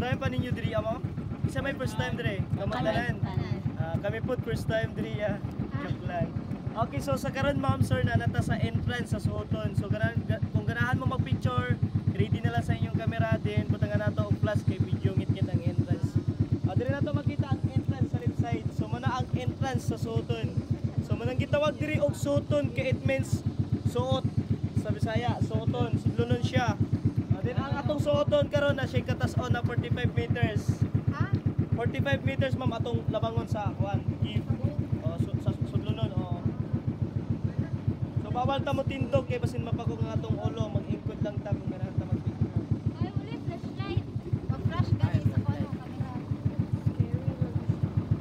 time pa ninyo diri amo? Isa may first time diri. Kamandalan. Kami po first time diri ya. Joke lang. Okay, so sa karon ma'am sir na nata sa entrance sa suoton. So kung ganahan mo mag-picture, ready na lang sa inyong camera din. Butangan nato og flash kay video ngit-ngit ang entrance. Diri nato makita ang entrance sa left side. So muna ang entrance sa suoton. So manang gitawag diri og suoton kay it means suot sa Bisaya, suoton, sudlonon siya. Then ang atong suoton karon na siya katas-on na 45 meters. 45 meters ma'am atong labangon sa kuan. Sa sudlonon So bawal ta mo tindog kay basin mapakog ang atong ulo, mag-ingkod lang ta kung ganahan ta mag-picture. Ay, uli flashlight. Mag-flash gani sa phone camera.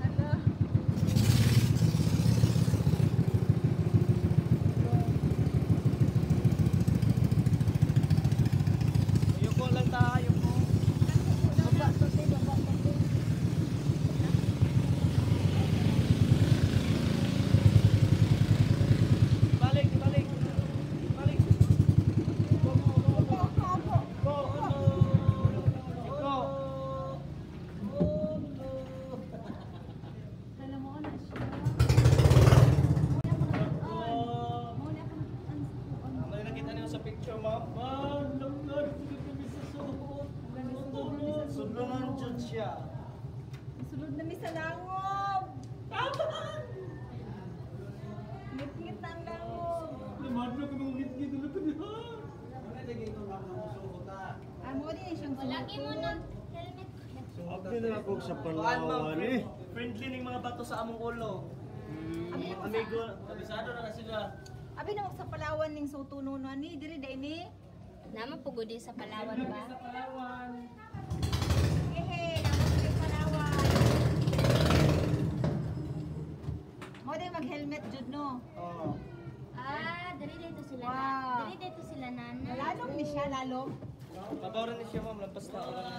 Hello. Yuko lang ta, yuko. Balik. Alam mo na siya. May nakita niyo sa picture ma'am? Sudlonon jud siya. Sulod na mi sa langob. Ngit-ngit na ang langob. Mo din siyang Lagi mo ng helmet. Abdi na ako sa Kuan Palawan eh. friendly ning mga bato sa among ulo. Amigo, kabisado na sila. Abi na sa Palawan ning sutunon ani diri dai ni. Naman pugodi sa Palawan ba? Hehe, namo sa Palawan. Mo din mag-helmet jud no. Oh. Dali dito sila Wow. na. Dali dito sila nana. Lalom ni siya lalom. Kabawaran ni siya ma'am, lampas na oras.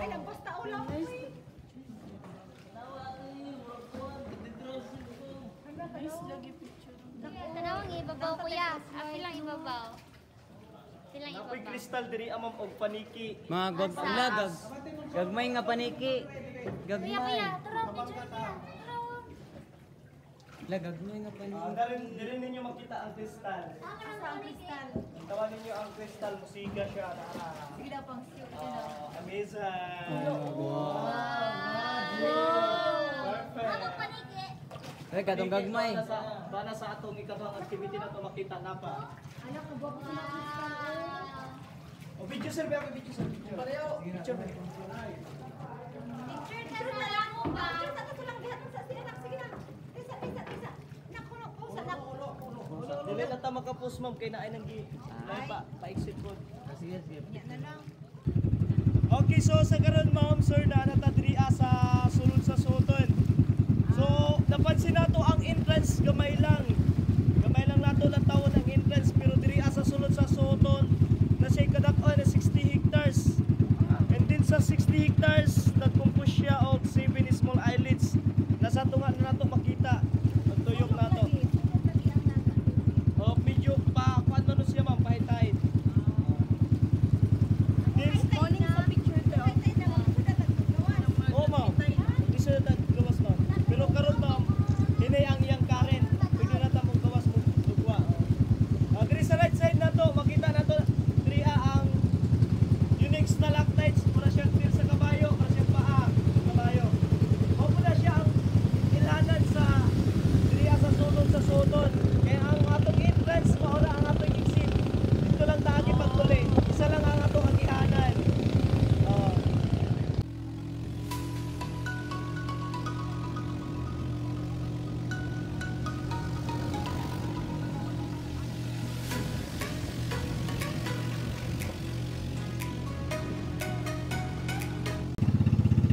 Ay nagpasta ulam eh. Tanawang ibabaw kuya. Pilang ibabaw. Pilang Napoy ibabaw. kristal diri amam og paniki. Mga gagmay nga paniki. Kuya, kuya. Gagmay. Tara, picture kuya. Tara. Gagmay nga paniki. Diri ninyo makita ang kristal. Asa ang kristal? Tawanin niyo ang kristal, musika siya. Sige daw pang siyo. Amazing. Perfect. Paniki. Ay, katong gagmay. Para sa atong ikabang activity na to makita na pa. Anak ko ba ko sa kristal? O video sir, ba video sir. Pareho. Picture. Picture ka sa lang mo ba? Sa to lang diha sa sige na. Isa. Nakuno po sa nak. Dili na ta makapost ma'am kay naay nang gi. Pa-exit po. Sige. Yan na lang. Okay, so sa karon ma'am sir na nata diri sa sulod sa Suoton. So napansin nato ang entrance gamay lang. Gamay lang nato na tawon ang entrance pero diri sa sulod sa Suoton na siya kadak-on na 60 hectares. And din sa 60 hectares nagkumpos siya og 7 small islets. Nasa tunga na nato makita. Ang tuyok nato. Oh, medyo pa kuan man siya ma'am pahit-hit. Morning sa picture to. Oo ma'am, hindi siya gawas ma'am. Pero karon ma'am, hinay ang iyang karen. Pwede na ta mong gawas mong dugwa. Diri sa right side na to, makita na to, diri ang unique stalactites. Para siyang feel sa kabayo, para siyang paa sa kabayo. Mao na siya ang ilanan sa diri sa sulod sa Suoton. Kaya ang atong entrance, maura ang atong exit. Dito lang taagi pagtuli. Isa lang ang atong agihanan. Oh.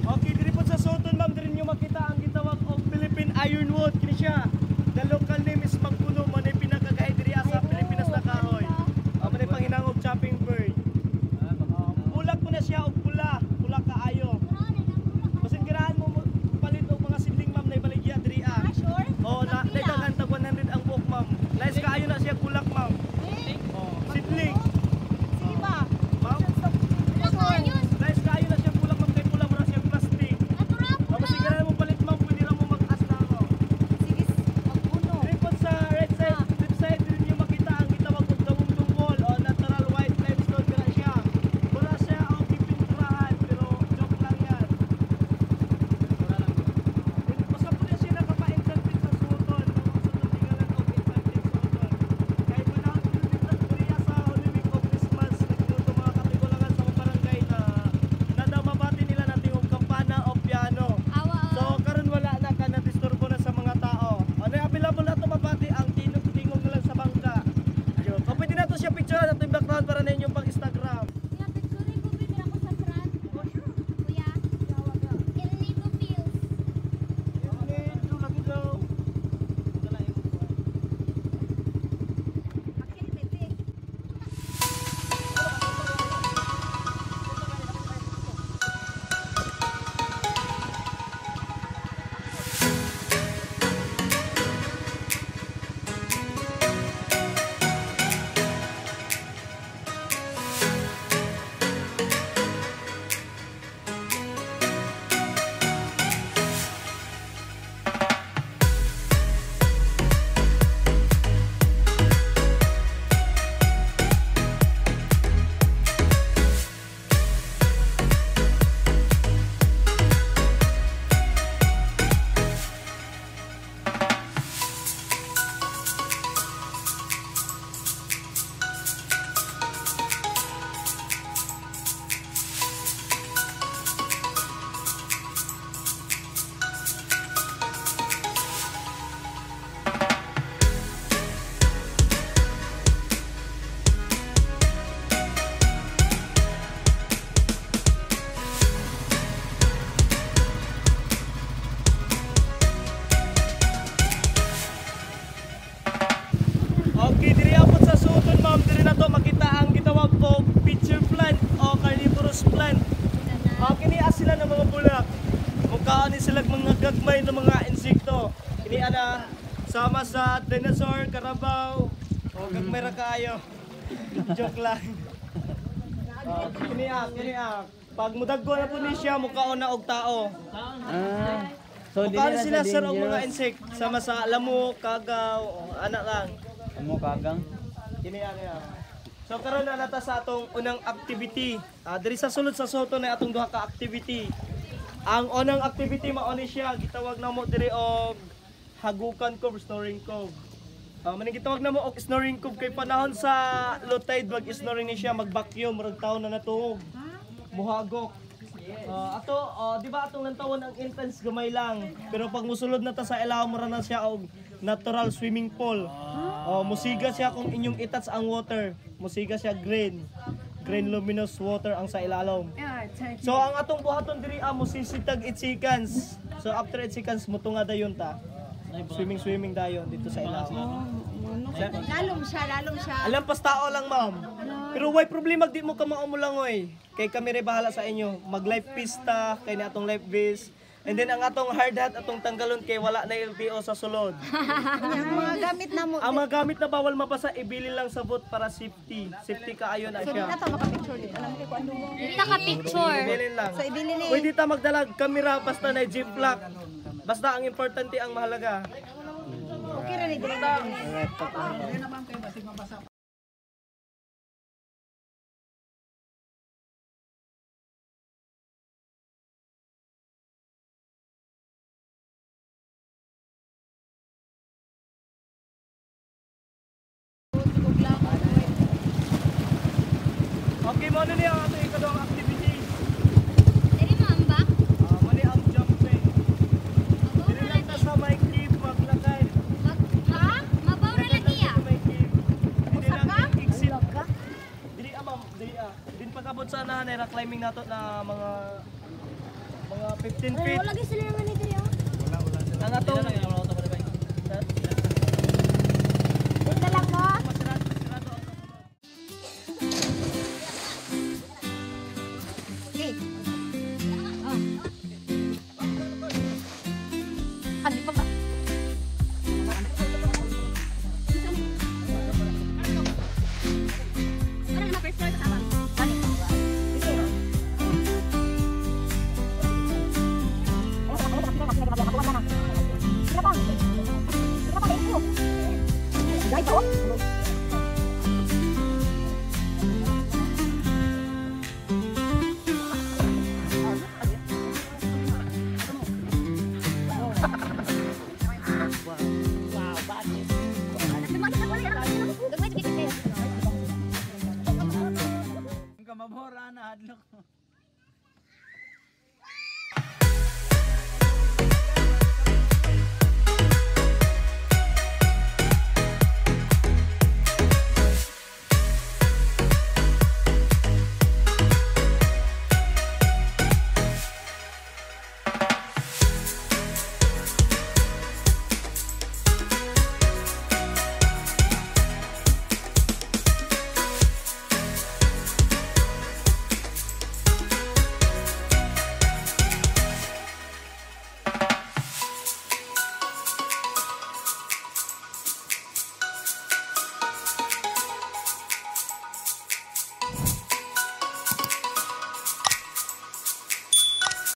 Okay, diri po sa Suoton ma'am, diri nyo makita ang gitawag og Philippine Ironwood. Kini siya. The local name is Magpuno. Mo na pinakagahi diri sa Pilipinas na kahoy. Mo na panghinangog chopping bird. Bulak mo na siya og pula kaayo. Basin girahan mo palit og mga sidling ma'am na ibaligya diri Sure? Oh, na daghan tag 100 ang buok ma'am. Nice kaayo na siya bulak ma'am. Oh, sidling. Sige ba? Ma'am, Ayos. nice kaayo na siya bulak ma'am kay pula sila mga gagmay na mga insekto. Kini ana sama sa dinosaur, karabaw, o gagmay ra kaayo. Joke lang. Kini pag mudaggo na po ni siya, mukhaon na og tao. Ah. So dili Mukhaon na sila sa sir og mga dangerous. insect sama sa lamok, kagaw, o anak lang. Amo kagang. Kini So karon na nata sa atong unang activity. Diri sa sulod sa Soto na atong duha ka activity. Ang unang activity mao ni siya gitawag namo diri og Hagukan Cove, Snoring Cove. Maning gitawag namo og Snoring Cove kay panahon sa low tide mag-snoring ni siya, mag-vacuum murag taon na natuog. Muhagok. Di ba atong nantawon ang intense gamay lang. Pero pag musulod na ta sa ilaw mo ra na siya og natural swimming pool. Musiga siya kung inyong itats ang water. Musiga siya green. Green luminous water ang sa ilalom. So ang atong buhaton diri musisitag 8 seconds. So after 8 seconds mutunga dayon ta. Swimming dayon dito sa ilaw. Lalom siya. Alam pas tao lang ma'am. Pero why problema di mo ka maumulangoy. Kay kami rin bahala sa inyo. Mag life pista kay ni atong life vest. And then ang atong hard hat atong tanggalon kay wala na LTO sa sulod. Ang mga gamit na mo. Ang mga gamit na bawal mapasa ibili lang sa boat para safety. Safety kaayo na So, di siya. na to makapicture dito. Alam mo kung ano mo. Dito ka picture. Ibili lang. So, ibili ni. Pwede ta magdala kamera basta na jeep lock. Basta ang importante ang mahalaga. Okay rin, dili Okay mo niya ang ato ikadong activity. Diri mo ambak. Mani ang jumping. Mabaw Dili ra lang ta lagi. sa may cave maglakay. Mabaw ra lagi ya. Sa may cave. Dili lang exit. Dili ma'am, dili Din pagabot sa anahan ay climbing nato na mga 15 feet. lagi sila nga nito yo. Ang atong Ito lang mo. masirado ang Okay. Ano pa ba? Parang na first floor ka ba? Ano? Ito. Kamabora na hadlok.